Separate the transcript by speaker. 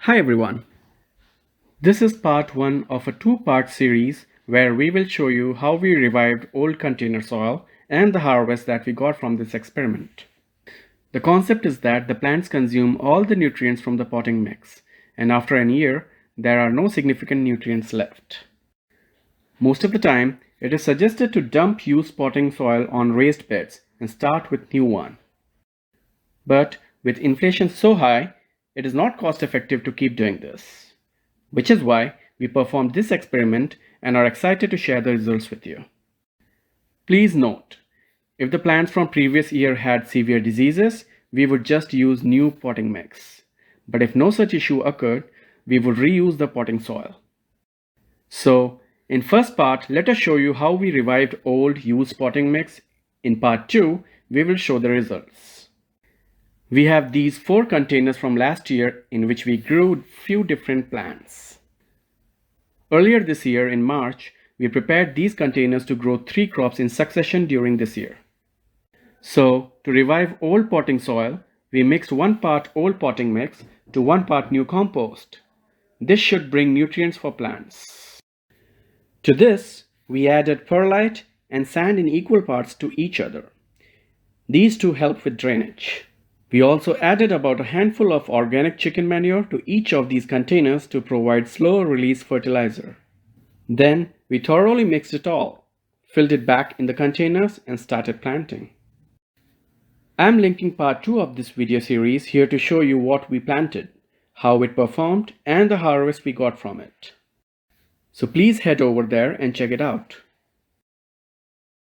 Speaker 1: Hi everyone. This is part 1 of a two-part series where we will show you how we revived old container soil and the harvest that we got from this experiment. The concept is that the plants consume all the nutrients from the potting mix, and after an year, there are no significant nutrients left. Most of the time, it is suggested to dump used potting soil on raised beds and start with new one. But with inflation so high, it is not cost effective to keep doing this. Which is why we performed this experiment and are excited to share the results with you. Please note, if the plants from previous year had severe diseases, we would just use new potting mix. But if no such issue occurred, we would reuse the potting soil. So, in first part, let us show you how we revived old used potting mix. In part 2, we will show the results. We have these 4 containers from last year in which we grew few different plants. Earlier this year in March, we prepared these containers to grow 3 crops in succession during this year. So, to revive old potting soil, we mixed 1 part old potting mix to 1 part new compost. This should bring nutrients for plants. To this, we added perlite and sand in equal parts to each other. These two help with drainage. We also added about a handful of organic chicken manure to each of these containers to provide slow release fertilizer. Then we thoroughly mixed it all, filled it back in the containers and started planting. I'm linking part 2 of this video series here to show you what we planted, how it performed and the harvest we got from it. So please head over there and check it out.